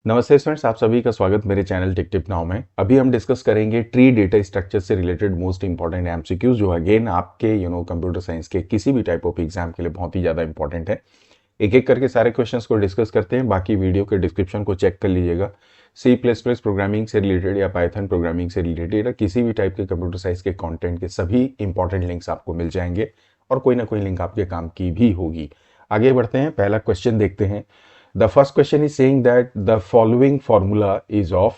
नमस्ते स्टूडेंट्स, आप सभी का स्वागत मेरे चैनल टिक टिप नाउ में। अभी हम डिस्कस करेंगे ट्री डेटा स्ट्रक्चर से रिलेटेड मोस्ट इंपॉर्टेंट एमसीक्यूज जो अगेन आपके कंप्यूटर साइंस के किसी भी टाइप ऑफ एग्जाम के लिए बहुत ही ज़्यादा इंपॉर्टेंट है। एक एक करके सारे क्वेश्चंस को डिस्कस करते हैं। बाकी वीडियो के डिस्क्रिप्शन को चेक कर लीजिएगा। C++ प्रोग्रामिंग से रिलेटेड या पाइथन प्रोग्रामिंग से रिलेटेड या किसी भी टाइप के कंप्यूटर साइंस के कॉन्टेंट के सभी इंपॉर्टेंट लिंक्स आपको मिल जाएंगे और कोई ना कोई लिंक आपके काम की भी होगी। आगे बढ़ते हैं, पहला क्वेश्चन देखते हैं। The first question is saying that the following formula is of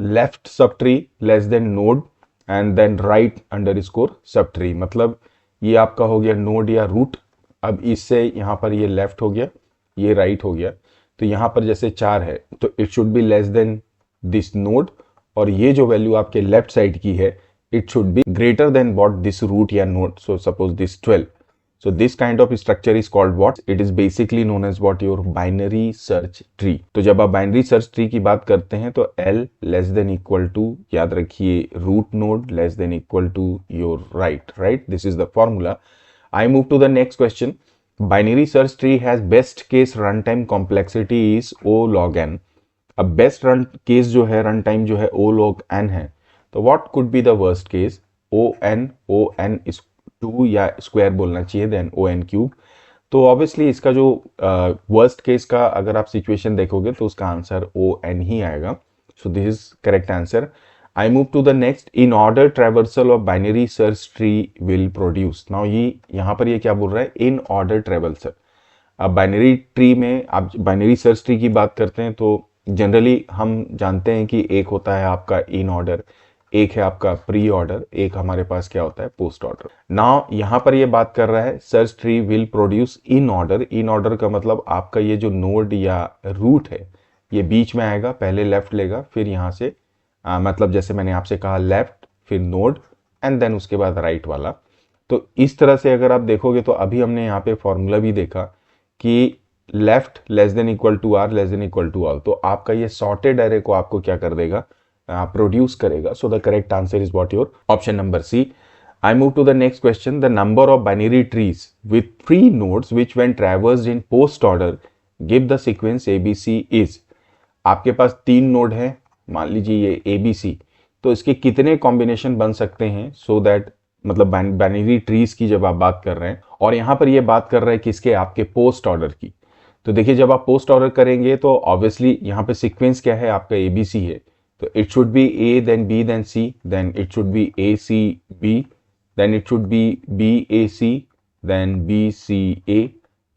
left subtree less than node and then right underscore subtree। मतलब ये आपका हो गया नोड या रूट। अब इससे यहाँ पर ये लेफ्ट हो गया, ये राइट हो गया। तो यहाँ पर जैसे 4 है तो it should be less than this node, और ये जो वैल्यू आपके लेफ्ट साइड की है it should be greater than what this root या node. So suppose this 12। So this kind of structure is called what? It is basically known as what? Your binary search tree। तो जब आप binary search tree की बात करते हैं तो L less than equal to, याद रखिए, root node less than equal to your right? This is the formula। I move to the next question। Binary search tree has best case runtime complexity is O log n। अब best run case जो है, run time जो है O log n है। तो what could be the worst case? O n is 2 या square बोलना चाहिए, देन ओ एन क्यूब। तो ऑब्वियसली इसका जो वर्स्ट केस का अगर आप सिचुएशन देखोगे तो उसका आंसर ओ एन ही आएगा। So this is correct answer. I move to the next. In order traversal of binary search tree will produce. Now ये यहाँ पर ये क्या बोल रहा है? In order traversal. अब बाइनरी ट्री में आप बाइनरी सर्च ट्री की बात करते हैं तो जनरली हम जानते हैं कि एक होता है आपका इन ऑर्डर, एक है आपका प्री ऑर्डर, एक हमारे पास क्या होता है? Post order. नाउ यहां पर ये बात कर रहा है search tree will produce in order. In order का मतलब आपका ये जो नोड या रूट है ये बीच में आएगा, पहले लेफ्ट लेगा, फिर यहां से मतलब जैसे मैंने आपसे कहा लेफ्ट, फिर नोड एंड देन उसके बाद राइट वाला। तो इस तरह से अगर आप देखोगे तो अभी हमने यहाँ पे फॉर्मूला भी देखा कि left less than equal to R less than equal to all. तो आपका ये सॉर्टेड एरे को आपको क्या कर देगा? प्रोड्यूस करेगा। So the correct answer is what? Your option number C. I move to the next question. The number of binary trees with 3 nodes which when traversed in post order give the sequence A B C is. आपके पास 3 node है, मान लीजिए ये ABC. तो इसके कितने combination बन सकते हैं? सो दैट मतलब बाइनरी ट्रीज की जब आप बात कर रहे हैं, और यहां पर ये बात कर रहे हैं किसके? आपके पोस्ट ऑर्डर की। तो देखिए जब आप पोस्ट ऑर्डर करेंगे तो ऑब्वियसली यहाँ पे सीक्वेंस क्या है? आपका एबीसी है। So it should be A, then B, then C, then it should be A, C, B, then it should be B, A, C, then B, C, A,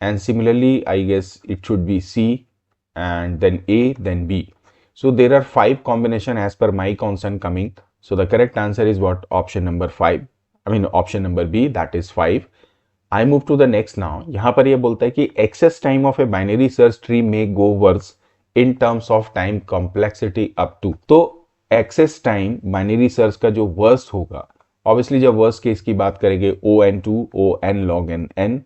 and similarly, I guess it should be C, and then A, then B. So there are 5 combination as per my concern coming. So the correct answer is what? Option number 5. I mean option number B, that is 5. I move to the next now. यहाँ पर ये बोलता है कि access time of a binary search tree may go worse in terms of time complexity up to. तो access time binary search का जो worst होगा, ऑब्वियसली जब वर्स्ट केस की बात करेंगे ON2 ON log n,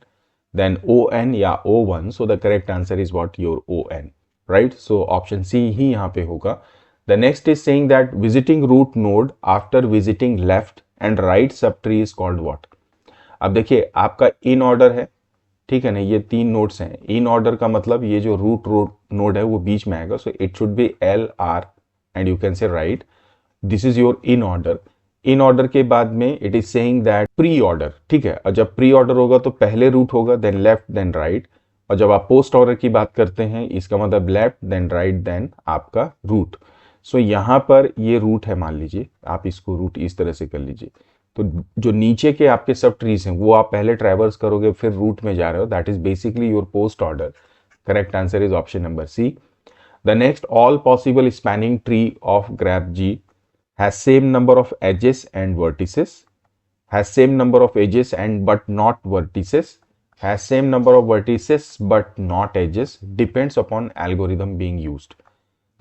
then ON या O1। So the correct answer is what? Your ON, right? So option C ही यहाँ पे होगा। The next is saying that visiting root node after visiting left and right sub tree is called what. अब देखिए आपका in order है, ठीक है ना, ये 3 नोड्स हैं। इन ऑर्डर का मतलब ये जो रूट नोड है वो बीच में आएगा। So it should B L R and you can say right this is your in order. In order के बाद में it is saying that pre order, ठीक है। और जब प्री ऑर्डर होगा तो पहले रूट होगा, देन लेफ्ट, देन राइट। और जब आप पोस्ट ऑर्डर की बात करते हैं इसका मतलब लेफ्ट, देन राइट, देन आपका रूट। सो यहां पर ये रूट है, मान लीजिए आप इसको रूट इस तरह से कर लीजिए। तो जो नीचे के आपके सब ट्रीज हैं वो आप पहले ट्रैवर्स करोगे फिर रूट में जा रहे हो, that is basically your post order. Correct answer is option number C. The next, all possible spanning tree of graph G has same number of edges and vertices, has same number of edges and but not vertices, has same number of vertices but not edges, depends upon algorithm being used.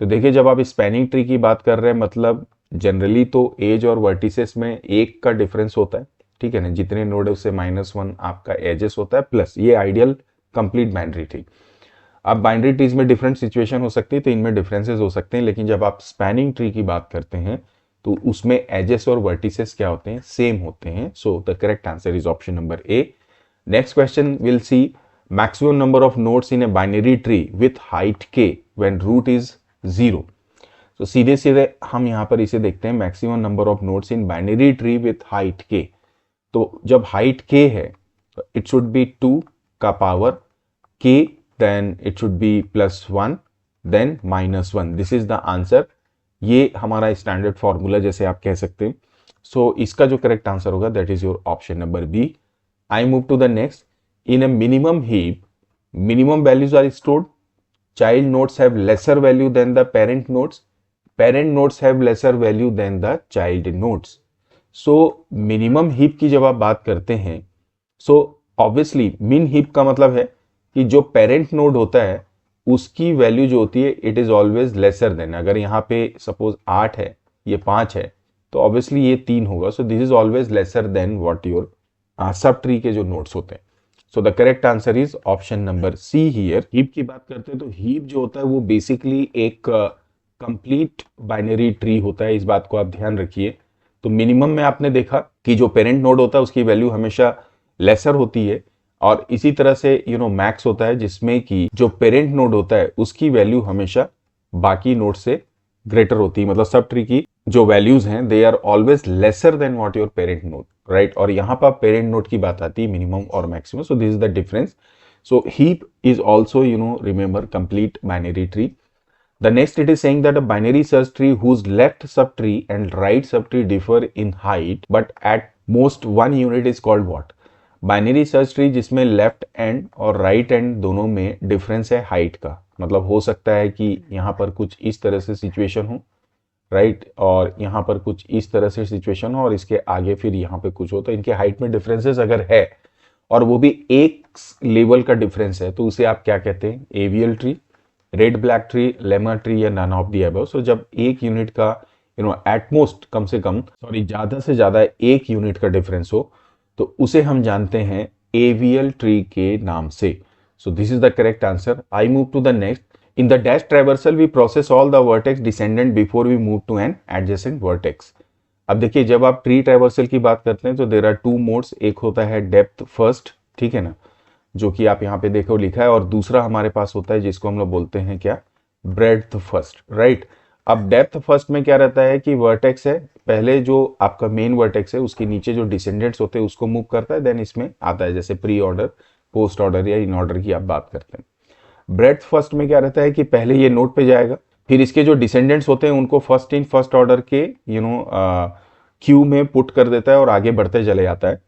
तो देखिए जब आप spanning tree की बात कर रहे हैं मतलब जनरली तो एज और वर्टिसेस में 1 का डिफरेंस होता है, ठीक है ना। जितने नोड है उससे -1 आपका एजेस होता है, प्लस ये आइडियल कंप्लीट बाइनरी ट्री। अब बाइनरी ट्रीज में डिफरेंट सिचुएशन हो सकती है तो इनमें डिफरेंसेस हो सकते हैं, लेकिन जब आप स्पैनिंग ट्री की बात करते हैं तो उसमें एजेस और वर्टिसेस क्या होते हैं? सेम होते हैं। सो the correct answer is option number A. Next question will see maximum number of nodes in a binary tree with height k when root is 0। तो सीधे सीधे हम यहाँ पर इसे देखते हैं, maximum number of nodes in binary tree with height k। तो जब हाइट k है इट शुड बी 2 का power k, then it should be +1 then -1। This is the answer. ये हमारा स्टैंडर्ड फॉर्मूला जैसे आप कह सकते हैं। सो इसका जो करेक्ट आंसर होगा that is your option number B. I move to the next. In a minimum heap minimum values are stored, child nodes have lesser value than the parent nodes, parent nodes have lesser value than the child nodes। so minimum heap की जब आप बात करते हैं, so obviously min heap का मतलब है कि जो parent node होता है उसकी वैल्यू जो होती है it is always lesser then. अगर यहाँ पे सपोज 8 है, ये 5 है, तो ऑब्वियसली ये 3 होगा। So this is always lesser than what your sub tree के जो नोड्स होते हैं। सो the correct answer is option number see here. Heap की बात करते हैं तो हीप जो होता है वो बेसिकली एक कंप्लीट बाइनरी ट्री होता है, इस बात को आप ध्यान रखिए। तो मिनिमम में आपने देखा कि जो पेरेंट नोड होता है उसकी वैल्यू हमेशा लेसर होती है, और इसी तरह से मैक्स होता है जिसमें कि जो पेरेंट नोड होता है उसकी वैल्यू हमेशा बाकी नोड से ग्रेटर होती है। मतलब सब ट्री की जो वैल्यूज हैं they are always lesser than what your parent node, right. और यहाँ पर पेरेंट नोड की बात आती है मिनिमम और maximum. So this is the difference. So heap is also remember complete binary tree. The next it is saying that a binary search tree whose left subtree and right subtree differ in height but at most one unit is called what? Binary search tree जिसमें left and और right and दोनों में difference है height का। मतलब हो सकता है कि यहाँ पर कुछ इस तरह से सिचुएशन हो, राइट, और यहाँ पर कुछ इस तरह से सिचुएशन हो, और इसके आगे फिर यहाँ पे कुछ हो। तो इनके हाइट में डिफरेंसेस अगर है और वो भी एक लेवल का डिफरेंस है तो उसे आप क्या कहते हैं? AVL tree, red black tree, lemur tree या none of the above. So जब एक यूनिट का एटमोस्ट कम से कम ज्यादा से ज्यादा एक यूनिट का डिफरेंस हो तो उसे हम जानते हैं एवियल ट्री के नाम से। So this is the correct answer. I move to the next. In the dash traversal we process all the vertex descendant before we move to an adjacent vertex. अब देखिए जब आप ट्री ट्रैवर्सल की बात करते हैं तो देयर आर टू मोड्स। एक होता है डेप्थ फर्स्ट, ठीक है ना, जो कि आप यहाँ पे देखो लिखा है, और दूसरा हमारे पास होता है जिसको हम लोग बोलते हैं क्या? Breadth first, right. अब डेप्थ फर्स्ट में क्या रहता है कि वर्टेक्स है, पहले जो आपका मेन वर्टेक्स है उसके नीचे जो डिसेंडेंट्स होते हैं उसको मूव करता है, देन इसमें आता है, जैसे प्री ऑर्डर, पोस्ट ऑर्डर या इन ऑर्डर की आप बात करते हैं। ब्रेड्थ फर्स्ट में क्या रहता है कि पहले ये नोड पे जाएगा, फिर इसके जो डिसेंडेंट्स होते हैं उनको फर्स्ट इन फर्स्ट ऑर्डर के क्यू में पुट कर देता है और आगे बढ़ते चले जाता है।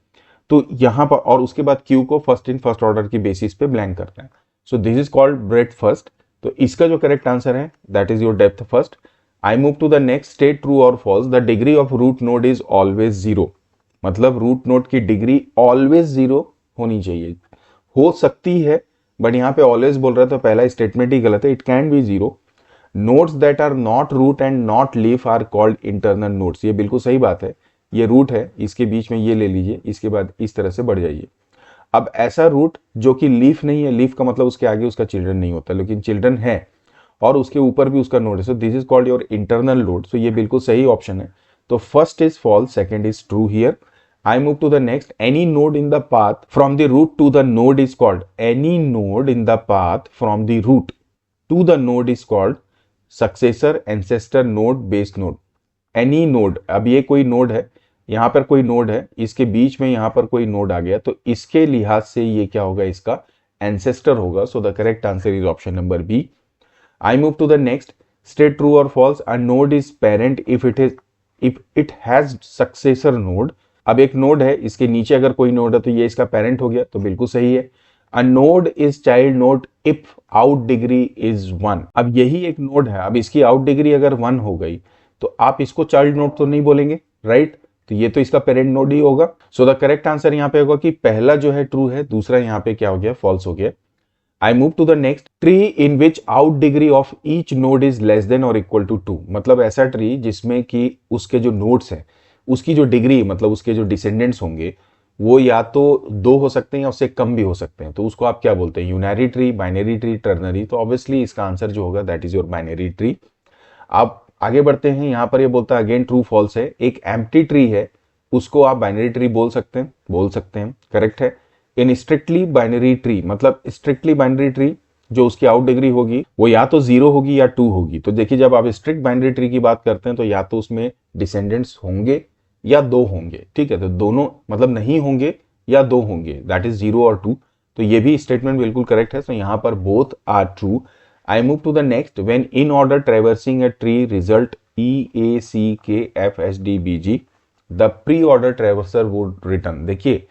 तो यहाँ पर और उसके बाद क्यू को फर्स्ट इन फर्स्ट ऑर्डर की बेसिस पे ब्लैंक करता है। So this is called breadth first. तो इसका जो करेक्ट आंसर है that is your depth first. I move to the next. State true और false. The degree of root node is always 0। मतलब रूट नोड की degree always 0 होनी चाहिए। हो सकती है बट यहाँ पे ऑलवेज बोल रहा है तो पहला स्टेटमेंट ही गलत है। It can be 0। Nodes that are not root and not leaf are called internal nodes. ये बिल्कुल सही बात है। ये रूट है, इसके बीच में ये ले लीजिए, इसके बाद इस तरह से बढ़ जाइए। अब ऐसा रूट जो कि लीफ नहीं है, लीफ का मतलब उसके आगे उसका चिल्ड्रन नहीं होता, लेकिन चिल्ड्रन है और उसके ऊपर भी उसका नोड है। So this is called your internal node. So ये बिल्कुल सही ऑप्शन है। तो first is false, second is true here. I move to the next. Any node in the path from the root to the node is called, any node in the path from the root to the node is called successor, ancestor, node, base node. Any node, अब ये कोई node है, यहाँ पर कोई node है, इसके बीच में यहाँ पर कोई नोड आ गया, तो इसके लिहाज से ये क्या होगा? इसका एंसेस्टर होगा। So the correct answer is option number B. I move to the next. State true और false. A node is parent if it has successor node. अब एक नोड है, इसके नीचे अगर कोई नोड है तो ये इसका पेरेंट हो गया, तो बिल्कुल सही है। अ node is child node if out degree is 1। अब यही एक नोड है, अब इसकी आउट डिग्री अगर 1 हो गई तो आप इसको चाइल्ड नोड तो नहीं बोलेंगे, राइट। तो ये तो इसका पेरेंट नोड ही होगा। सो द करेक्ट आंसर यहाँ पे होगा कि पहला जो है ट्रू है, दूसरा यहाँ पे क्या हो गया? फॉल्स हो गया। I move to the next. Tree in which out degree of each node is less than और इक्वल टू 2। मतलब ऐसा ट्री जिसमें कि उसके जो नोड्स हैं उसकी जो डिग्री, मतलब उसके जो डिसेंडेंट्स होंगे वो या तो 2 हो सकते हैं या उससे कम भी हो सकते हैं। तो उसको आप क्या बोलते हैं? Unary tree, binary tree, ternary. तो ऑब्वियसली इसका आंसर जो होगा that is your binary tree. आप आगे बढ़ते हैं। यहाँ पर ये बोलता है अगेन ट्रू फॉल्स है। एक एम्प्टी ट्री है, उसको आप बाइनरी ट्री बोल सकते हैं, करेक्ट है। इन स्ट्रिक्टली बाइनरी ट्री, मतलब स्ट्रिक्टली बाइनरी ट्री जो उसकी आउट डिग्री होगी वो या तो 0 होगी या 2 होगी। तो देखिए जब आप स्ट्रिक्ट बाइनरी ट्री की बात करते हैं तो या तो उसमें डिसेंडेंट्स होंगे या 2 होंगे, ठीक है। तो दोनों मतलब नहीं होंगे या 2 होंगे, दैट इज 0 और 2। तो ये भी स्टेटमेंट बिल्कुल करेक्ट है। तो यहाँ पर both are true. I move to the next. When in order traversing a tree result EACKFSDBG the pre order traversal would return. देखिए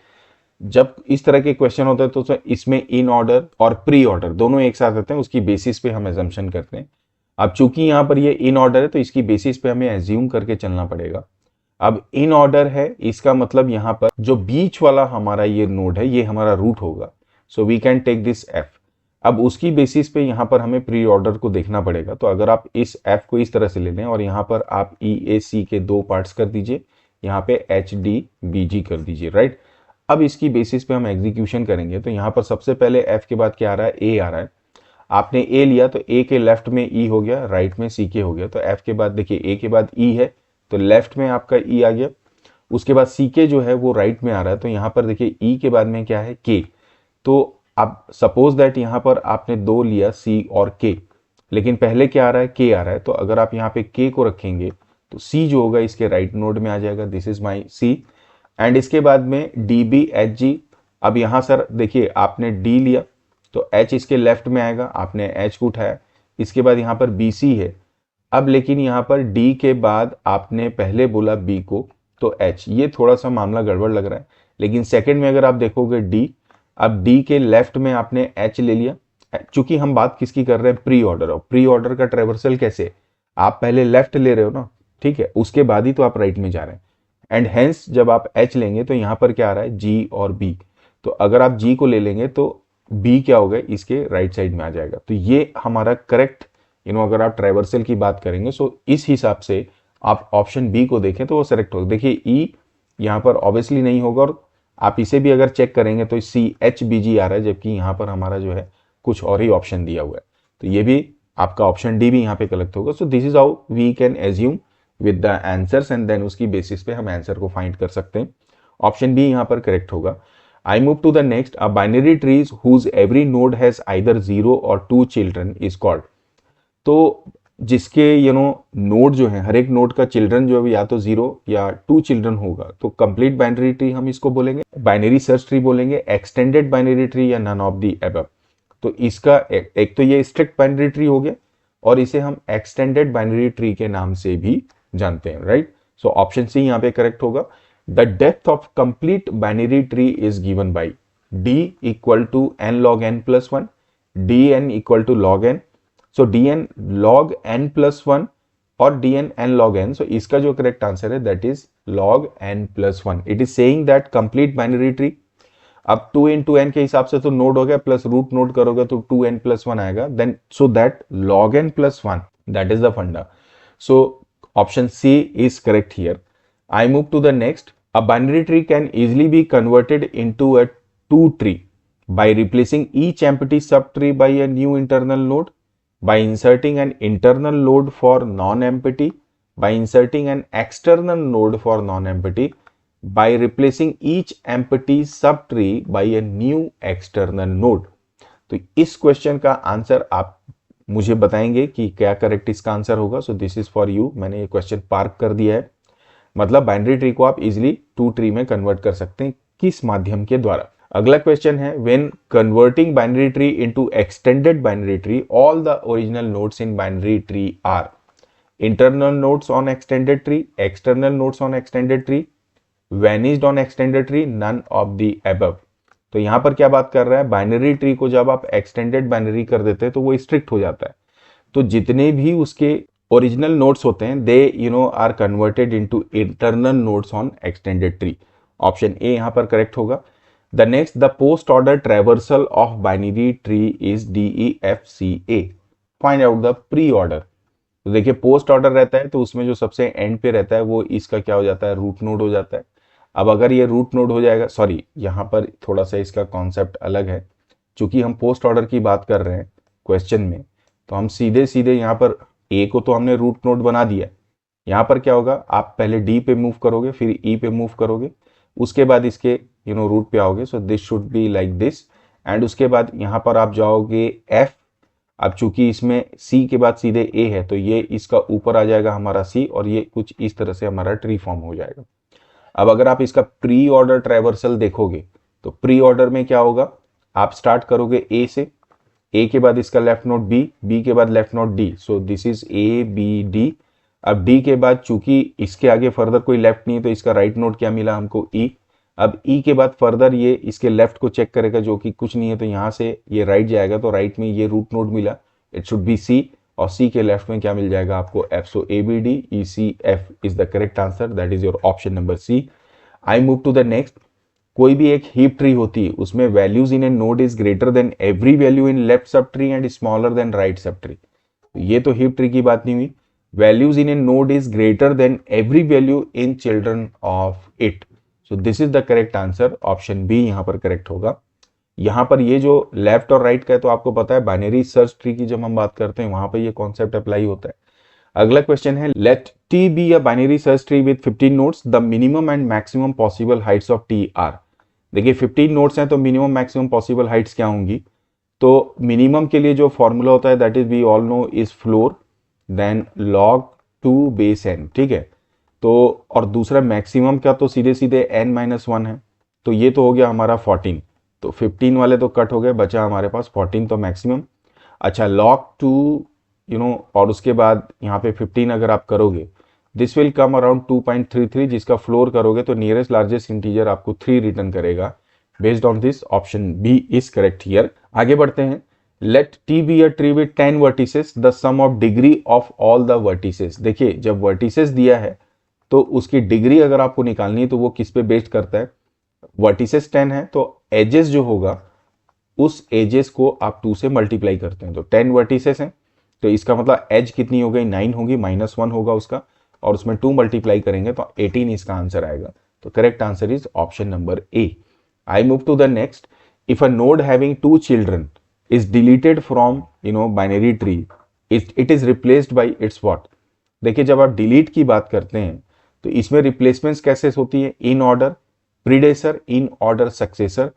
जब इस तरह के क्वेश्चन होते हैं तो इसमें इन ऑर्डर और प्री ऑर्डर दोनों एक साथ आते हैं, उसकी बेसिस पे हम एजम्पशन करते हैं। अब चूंकि यहाँ पर ये इन ऑर्डर है तो इसकी बेसिस पे हमें एज्यूम करके चलना पड़ेगा। अब इन ऑर्डर है इसका मतलब यहाँ पर जो बीच वाला हमारा ये नोड है ये हमारा रूट होगा। So we can take this F. अब उसकी बेसिस पे यहाँ पर हमें प्री ऑर्डर को देखना पड़ेगा। तो अगर आप इस एफ को इस तरह से ले लें और यहाँ पर आप EAC के 2 पार्ट्स कर दीजिए, यहाँ पे HDBG कर दीजिए, राइट। अब इसकी बेसिस पे हम एग्जीक्यूशन करेंगे। तो यहाँ पर सबसे पहले एफ के बाद क्या आ रहा है, ए आ रहा है। आपने ए लिया तो ए के लेफ्ट में ई हो गया, राइट में CK हो गया। तो एफ के बाद देखिए ए के बाद ई है तो लेफ्ट में आपका ई आ गया। उसके बाद CK जो है वो राइट में आ रहा है। तो यहाँ पर देखिए ई के बाद में क्या है, के। तो अब सपोज दैट यहाँ पर आपने 2 लिया C और K, लेकिन पहले क्या आ रहा है, K आ रहा है। तो अगर आप यहाँ पे K को रखेंगे तो C जो होगा इसके राइट नोड में आ जाएगा, this is my C। And इसके बाद में DBHG। अब यहाँ सर देखिए आपने D लिया तो H इसके लेफ्ट में आएगा, आपने H को उठाया। इसके बाद यहाँ पर BC है। अब लेकिन यहाँ पर D के बाद आपने पहले बोला B को तो H, ये थोड़ा सा मामला गड़बड़ लग रहा है। लेकिन सेकंड में अगर आप देखोगे D, अब D के लेफ्ट में आपने H ले लिया। चूंकि हम बात किसकी कर रहे हैं, प्री ऑर्डर। और प्री ऑर्डर का ट्रेवर्सल कैसे, आप पहले लेफ्ट ले रहे हो ना, ठीक है, उसके बाद ही तो आप राइट में जा रहे हैं। एंड हेंस जब आप H लेंगे तो यहाँ पर क्या आ रहा है, G और B। तो अगर आप G को ले लेंगे तो B क्या होगा, इसके राइट साइड में आ जाएगा। तो ये हमारा करेक्ट अगर आप ट्रेवर्सल की बात करेंगे सो इस हिसाब से आप ऑप्शन B को देखें तो वो सेलेक्ट होगा। देखिए E यहाँ पर ऑब्वियसली नहीं होगा और आप इसे भी अगर चेक करेंगे तो CHBG आ रहा है, जबकि यहाँ पर हमारा जो है कुछ और ही ऑप्शन दिया हुआ है। तो ये भी आपका ऑप्शन डी भी यहाँ पे कलेक्ट होगा। So this is how we can assume with the answers and then उसकी बेसिस पे हम आंसर को फाइंड कर सकते हैं। ऑप्शन बी यहाँ पर करेक्ट होगा। I move to the next. A binary trees whose every node has either 0 और 2 चिल्ड्रन इज कॉल्ड। तो जिसके नोड जो है, हर एक नोड का चिल्ड्रन जो है या तो 0 या 2 चिल्ड्रन होगा, तो कंप्लीट बाइनरी ट्री हम इसको बोलेंगे, बाइनरी सर्च ट्री बोलेंगे, एक्सटेंडेड बाइनरी ट्री या नन ऑफ द अबव। तो इसका एक तो ये स्ट्रिक्ट बाइनरी ट्री हो गया और इसे हम एक्सटेंडेड बाइनरी ट्री के नाम से भी जानते हैं, राइट। सो ऑप्शन सी यहाँ पे करेक्ट होगा। The depth of complete binary tree is given by d equal to n log n plus 1, dn equal to log n। So dn log n plus 1 और dn n log n। So इसका जो correct answer है that is log n plus 1। It is saying that complete binary tree. अब 2 into n के हिसाब से तो node हो गया, प्लस रूट नोड करोगे तो 2n प्लस 1 आएगा, then so that log n plus 1 that is the funda. So option C is correct here. I move to the next. A binary tree can easily be converted into a 2 tree by replacing each empty subtree by a new internal node, by inserting an internal node for non-empty, by inserting an external node for non-empty, by replacing each empty subtree by a new external node। तो इस question का answer आप मुझे बताएंगे कि क्या correct इसका answer होगा। So this is for you. मैंने ये क्वेश्चन पार्क कर दिया है। मतलब बाइनरी ट्री को आप इजिली 2 ट्री में कन्वर्ट कर सकते हैं, किस माध्यम के द्वारा। अगला क्वेश्चन है, when converting binary tree into extended binary tree all the original nodes in binary tree are internal nodes on extended tree, external nodes on extended tree, vanished on extended tree, none of the above. तो यहां पर क्या बात कर रहा है, binary tree को जब आप एक्सटेंडेड बाइनरी कर देते हैं तो वो स्ट्रिक्ट हो जाता है। तो जितने भी उसके ओरिजिनल नोड्स होते हैं they are converted into internal nodes on extended tree. Option A यहां पर करेक्ट होगा। The next, the post order traversal of binary tree is DEFCA. Find out the pre order. तो देखिए पोस्ट ऑर्डर रहता है तो उसमें जो सबसे एंड पे रहता है वो इसका क्या हो जाता है, रूट नोड हो जाता है। अब अगर ये रूट नोड हो जाएगा, सॉरी यहाँ पर थोड़ा सा इसका कॉन्सेप्ट अलग है। चूंकि हम पोस्ट ऑर्डर की बात कर रहे हैं क्वेश्चन में, तो हम सीधे सीधे यहाँ पर ए को तो हमने रूट नोड बना दिया। यहाँ पर क्या होगा, आप पहले डी पे मूव करोगे, फिर ई पे मूव करोगे, उसके बाद इसके रूट पे आओगे। So this should be like this. And उसके बाद यहाँ पर आप जाओगे एफ अब चूंकि इसमें C के बाद सीधे A है तो ये इसका ऊपर आ जाएगा हमारा C और ये कुछ इस तरह से हमारा ट्री फॉर्म हो जाएगा। अब अगर आप इसका प्री ऑर्डर ट्रैवर्सल देखोगे तो प्री ऑर्डर में क्या होगा, आप स्टार्ट करोगे A से, A के बाद इसका लेफ्ट नोड B, B के बाद left node D, so this is A B D। अब D के बाद चूंकि इसके आगे फर्दर कोई लेफ्ट नहीं है तो इसका राइट नोड क्या मिला हमको E। अब E के बाद फर्दर ये इसके लेफ्ट को चेक करेगा जो कि कुछ नहीं है तो यहाँ से ये राइट जाएगा तो राइट में ये रूट नोड मिला, इट शुड बी C, और C के लेफ्ट में क्या मिल जाएगा आपको F। So ABD ECF is the correct answer, that is your option number C। I move to the next. कोई भी एक हीप ट्री होती है उसमें values in a node is greater than every value in left sub tree and smaller than right sub tree. ये तो heap tree की बात नहीं हुई, values in a node is greater than every value in children of it. So this is the correct answer, option B यहां पर correct होगा। यहां पर ये जो लेफ्ट और राइट का है तो आपको पता है बाइनरी सर्च ट्री की जब हम बात करते हैं वहां पर ये कॉन्सेप्ट अप्लाई होता है। अगला क्वेश्चन है, let T be a binary search tree with 15 nodes, the minimum and maximum possible heights of T are. देखिए 15 नोड्स हैं तो मिनिमम मैक्सिमम पॉसिबल हाइट्स क्या होंगी, तो मिनिमम के लिए जो फॉर्मूला होता है that is we all know is floor then log 2 base n, ठीक है। तो और दूसरा मैक्सिमम का तो सीधे सीधे n-1 है, तो ये तो हो गया हमारा 14, तो 15 वाले तो कट हो गए, बचा हमारे पास 14 तो मैक्सिमम। अच्छा log 2 और उसके बाद यहाँ पे 15 अगर आप करोगे दिस विल कम अराउंड 2.33, जिसका फ्लोर करोगे तो नियरेस्ट लार्जेस्ट इंटीजर आपको 3 रिटर्न करेगा। Based on this option B is correct here. आगे बढ़ते हैं, let T be a tree with 10 vertices, the sum of degree of all the vertices. देखिए जब वर्टिसेस दिया है तो उसकी डिग्री अगर आपको निकालनी है तो वो किस पे बेस्ड करता है, वर्टिसेस 10 है तो एजेस जो होगा उस एजेस को आप 2 से मल्टीप्लाई करते हैं, तो 10 वर्टिसेस हैं तो इसका मतलब एज कितनी हो गई 9 होगी, -1 होगा उसका, और उसमें 2 मल्टीप्लाई करेंगे तो 18 इसका आंसर आएगा। तो correct answer is option number A. I move to the next, if a node having 2 children is deleted from binary tree, it is replaced by its what. देखिए जब आप डिलीट की बात करते हैं तो इसमें रिप्लेसमेंट्स कैसे होती है, in order predecessor, in order successor,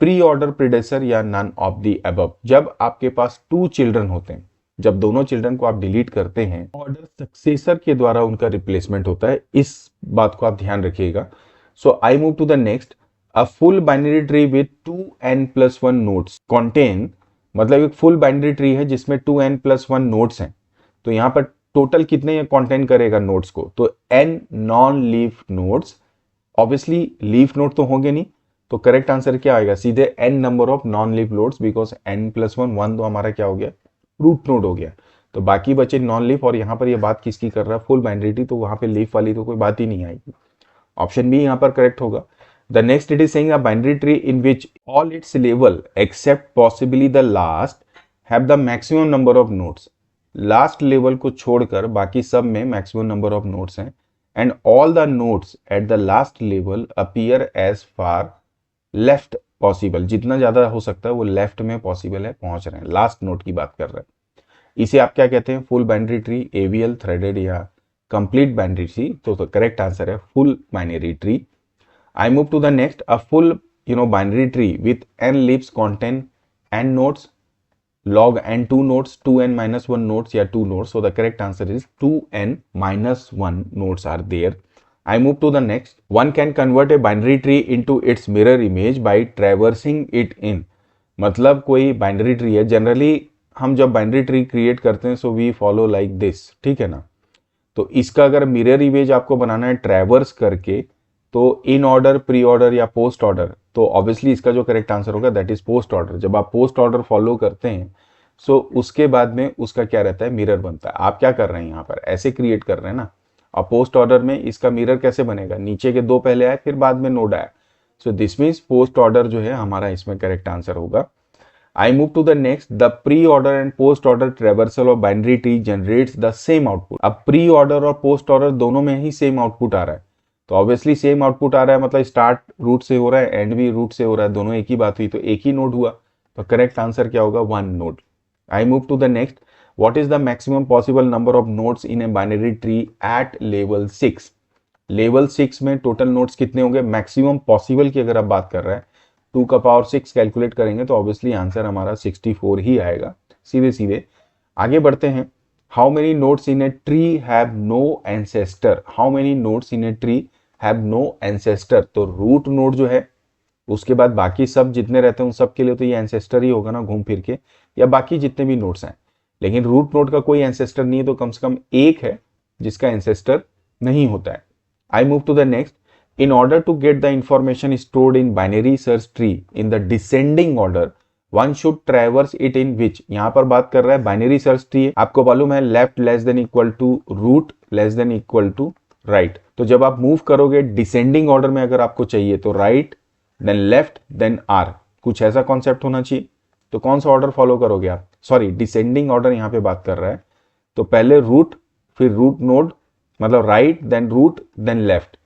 pre order predecessor या नन ऑफ द अबव। जब आपके पास 2 चिल्ड्रन होते हैं, जब दोनों चिल्ड्रन को आप डिलीट करते हैं ऑर्डर सक्सेसर के द्वारा उनका रिप्लेसमेंट होता है, इस बात को आप ध्यान रखिएगा। So I move to the next, a full binary tree with 2n+1 nodes contain, मतलब एक फुल बाइनरी ट्री है जिसमें 2n+1 नोड्स हैं, तो यहां पर टोटल कितने ये कंटेन करेगा नोड्स को, तो n non leaf nodes. Obviously leaf node तो होंगे नहीं, तो करेक्ट आंसर क्या आएगा, सीधे n number of non leaf nodes, because n+1 1 तो हमारा क्या हो गया, रूट नोड हो गया, तो बाकी बचे नॉन लीफ। और यहाँ पर ये बात किसकी कर रहा है, फुल बाइनरी ट्री, तो वहां पे लीफ वाली तो कोई बात ही नहीं आएगी, ऑप्शन बी यहाँ पर करेक्ट होगा। The next it is saying a binary tree in which all its level except possibly the last have the maximum number of nodes. Last level को छोड़कर बाकी सब में मैक्सिमम नंबर ऑफ नोड्स हैं, and all the nodes at the last level appear as far left possible, जितना ज्यादा हो सकता है वो लेफ्ट में पॉसिबल है पहुंच रहे हैं, लास्ट नोड की बात कर रहे हैं। इसे आप क्या कहते हैं, full binary tree, AVL, threaded या कंप्लीट बाइनरी ट्री, तो करेक्ट आंसर है full binary tree. I move to the next, a full binary tree with n leaves contain n nodes, log n 2 nodes, 2n-1 nodes या 2 nodes, so the correct answer is 2n-1 nodes are there. I move to the next. One can convert a binary tree into its mirror image by traversing it in. मतलब कोई binary tree है, generally हम जब binary tree create करते हैं so we follow like this, ठीक है ना। तो इसका अगर मिरर इमेज आपको बनाना है ट्रैवर्स करके, तो इन ऑर्डर, प्री ऑर्डर या पोस्ट ऑर्डर, तो ऑब्वियसली इसका जो करेक्ट आंसर होगा दैट इज पोस्ट ऑर्डर। जब आप पोस्ट ऑर्डर फॉलो करते हैं सो उसके बाद में उसका क्या रहता है, मिरर बनता है। आप क्या कर रहे हैं यहाँ पर, ऐसे क्रिएट कर रहे हैं ना, और पोस्ट ऑर्डर में इसका मिरर कैसे बनेगा, नीचे के 2 पहले आए फिर बाद में नोड आया, so this means post order जो है हमारा इसमें करेक्ट आंसर होगा। I move to the next, the pre order and post order traversal of binary tree generates the same output. अब प्री ऑर्डर और पोस्ट ऑर्डर दोनों में ही सेम आउटपुट आ रहा है, तो ऑब्वियसली सेम आउटपुट आ रहा है, मतलब स्टार्ट रूट से हो रहा है, एंड भी रूट से हो रहा है, दोनों एक ही बात हुई, तो एक ही नोड हुआ, तो करेक्ट आंसर क्या होगा, 1 node. I move to the next, what is the maximum possible number of nodes in a binary tree at level 6? Level 6 में टोटल नोड्स कितने होंगे, मैक्सिमम पॉसिबल की अगर आप बात कर रहे हैं 2 का पावर 6 कैलकुलेट करेंगे तो ऑब्वियसली आंसर हमारा 64 ही आएगा, सीधे सीधे आगे बढ़ते हैं। How many nodes in a tree have no ancestor, how many nodes in a tree have no ancestor, तो रूट नोड जो है उसके बाद बाकी सब जितने रहते हैं उन सब के लिए तो ये एंसेस्टर ही होगा ना घूम फिर के, या बाकी जितने भी नोड्स हैं, लेकिन रूट नोड का कोई एंसेस्टर नहीं है तो कम से कम एक है जिसका एंसेस्टर नहीं होता है। I move to the next. In order to get the information stored in binary search tree in the descending order, one should traverse it in which, यहां पर बात कर रहा है बाइनरी सर्च ट्री, आपको मालूम है left less than equal to root less than equal to right. तो जब आप मूव करोगे डिसेंडिंग ऑर्डर में अगर आपको चाहिए तो right then left then R, कुछ ऐसा कॉन्सेप्ट होना चाहिए। तो कौन सा ऑर्डर फॉलो करोगे आप, सॉरी डिसेंडिंग ऑर्डर यहां पे बात कर रहा है, तो पहले रूट फिर रूट नोड, मतलब right then root then left,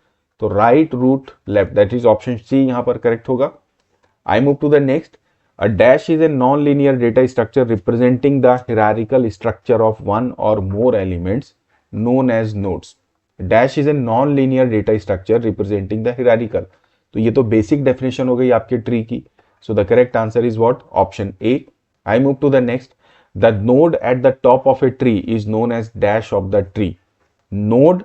तो right root left, that is option C यहां पर करेक्ट होगा। I move to the next. A dash is a non linear data structure representing the hierarchical structure of one और more elements known as nodes. Dash is a non linear data structure representing the hierarchical, तो ये तो basic definition हो गई आपके tree की। So the correct answer is what, option A. I move to the next. The node at the top of a tree is known as dash of the tree. Node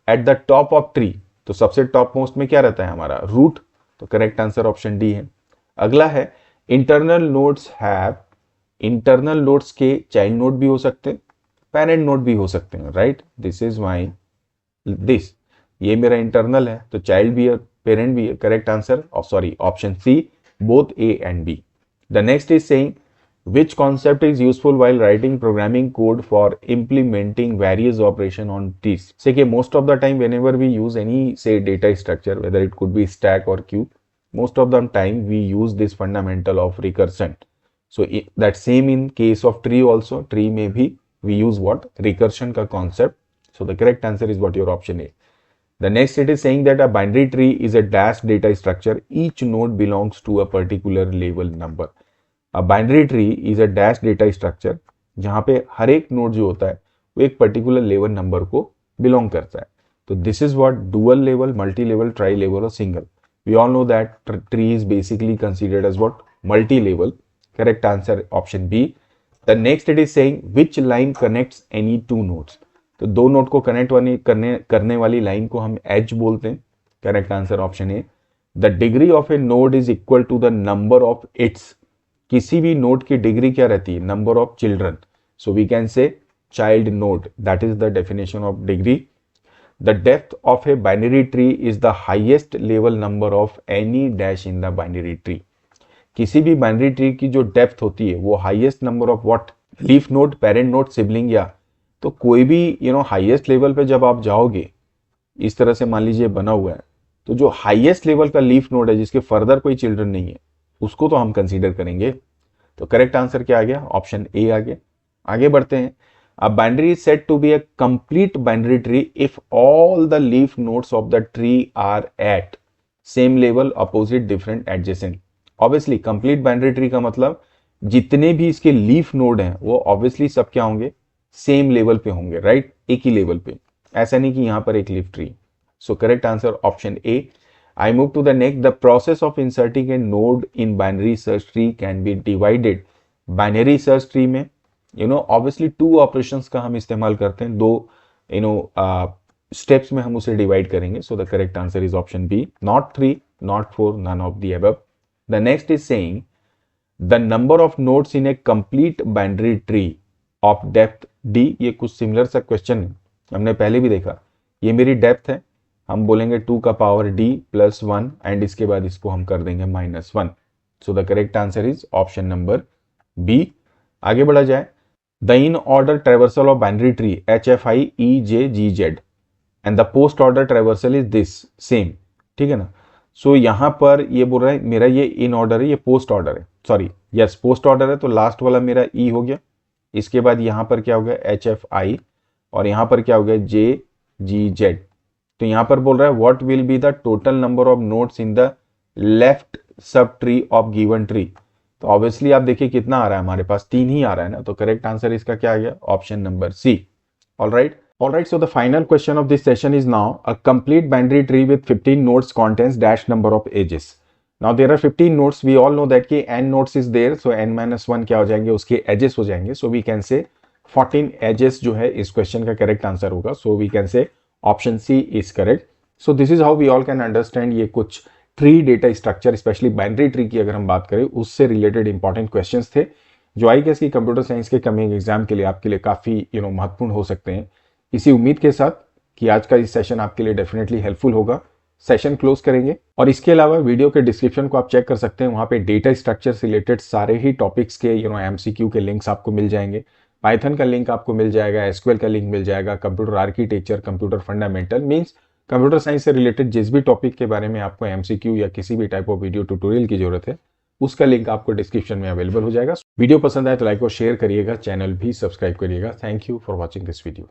at the top of tree, तो सबसे top most में क्या रहता है हमारा, root, तो correct answer option D है। अगला है internal nodes have, internal nodes के चाइल्ड नोड भी हो सकते हैं, पेरेंट नोड भी हो सकते हैं, right, this is my this, ये मेरा इंटरनल है तो चाइल्ड भी है पेरेंट भी है, correct answer sorry option C, both A and B. The next is saying which concept is useful while writing programming code for implementing various operation on trees. Say most of the time whenever we use any say data structure, whether it could be stack or queue, most of the time we use this fundamental of recursion. So that same in case of tree also, tree may be we use what, recursion ka concept. So the correct answer is what your option A. The next it is saying that a binary tree is a dash data structure, each node belongs to a particular label number. Binary tree is a dash data structure, जहां पे हर एक node जो होता है वो एक particular level number को belong करता है। तो this is what dual level, multi level, tri level और single. We all know that tree is basically considered as what, multi level, correct answer option B. The next it is saying which line connects any two nodes, तो दो node को connect करने वाली line को हम edge बोलते हैं, correct answer option A. The degree of a node is equal to the number of its, किसी भी नोड की डिग्री क्या रहती है, number of children, so we can say child node, that is the definition of degree. The depth of a binary tree is the highest level number of any dash in the binary tree, किसी भी binary tree की जो depth होती है वो highest number of what, leaf node, parent node, sibling, या तो कोई भी हाईएस्ट लेवल पे जब आप जाओगे, इस तरह से मान लीजिए बना हुआ है, तो जो हाईएस्ट लेवल का लीफ नोड है जिसके फर्दर कोई चिल्ड्रन नहीं है उसको तो हम कंसीडर करेंगे। तो करेक्ट आंसर क्या आ गया, ऑप्शन ए आ गया। आगे बढ़ते हैं। A binary is said to be a complete binary tree if all the leaf nodes of the tree are at same level, opposite, different, adjacent. Obviously complete binary tree का मतलब जितने भी इसके leaf node हैं वो obviously सब क्या होंगे, सेम लेवल पे होंगे, राइट, एक ही लेवल पे, ऐसा नहीं कि यहां पर एक leaf tree. So correct answer option A. I move to the next. The process of inserting a node in binary search tree can be divided. Binary search tree में obviously two operations का हम इस्तेमाल करते हैं, दो steps में हम उसे divide करेंगे. So the correct answer is option B. Not 3, not 4, none of the above. The next is saying the number of nodes in a complete binary tree of depth D. ये कुछ similar सा question है, हमने पहले भी देखा। ये मेरी depth है, हम बोलेंगे 2 का पावर d प्लस 1 एंड इसके बाद इसको हम कर देंगे -1। So the correct answer is option number B. आगे बढ़ा जाए। The in order traversal of binary tree HFI EJGZ and the post order traversal is this same, ठीक है ना। सो यहां पर ये बोल रहा है मेरा ये इन ऑर्डर है, ये पोस्ट ऑर्डर है, सॉरी यस पोस्ट ऑर्डर है, तो लास्ट वाला मेरा E हो गया, इसके बाद यहां पर क्या हो गया HFI और यहां पर क्या हो गया JGZ। तो यहां पर बोल रहा है what will be the total number of nodes in the left sub tree of given tree. तो ऑब्वियसली आप देखिए कितना आ रहा है हमारे पास, 3 ही आ रहा है ना, तो करेक्ट आंसर इसका क्या आ गया, option number C. Alright, so the final question of this session is now a complete binary tree with 15 nodes contains dash number of edges. Now there are 15 nodes, we all know that कि n nodes is there, so n-1 क्या हो जाएंगे, उसके edges हो जाएंगे, सो we can से 14 edges जो है इस क्वेश्चन का करेक्ट आंसर होगा, so we can say option C is correct. So this is how we all can understand ये कुछ tree data structure, specially binary tree की अगर हम बात करें, उससे रिलेटेड इंपॉर्टेंट क्वेश्चंस थे जो आई गेस की कंप्यूटर साइंस के कमिंग एग्जाम के लिए आपके लिए काफी महत्वपूर्ण हो सकते हैं। इसी उम्मीद के साथ कि आज का इस सेशन आपके लिए डेफिनेटली हेल्पफुल होगा, सेशन क्लोज करेंगे। और इसके अलावा वीडियो के डिस्क्रिप्शन को आप चेक कर सकते हैं, वहां पे डेटा स्ट्रक्चर से रिलेटेड सारे ही टॉपिक्स के एमसीक्यू के लिंक्स आपको मिल जाएंगे। पाइथन का लिंक आपको मिल जाएगा, एसक्यूएल का लिंक मिल जाएगा, computer architecture, computer fundamental, means computer science से रिलेटेड जिस भी टॉपिक के बारे में आपको एमसीक्यू या किसी भी टाइप ऑफ वीडियो ट्यूटोरियल की जरूरत है, उसका लिंक आपको डिस्क्रिप्शन में अवेलेबल हो जाएगा। वीडियो पसंद आए तो लाइक और शेयर करिएगा, चैनल भी सब्सक्राइब करिएगा। Thank you for watching this video.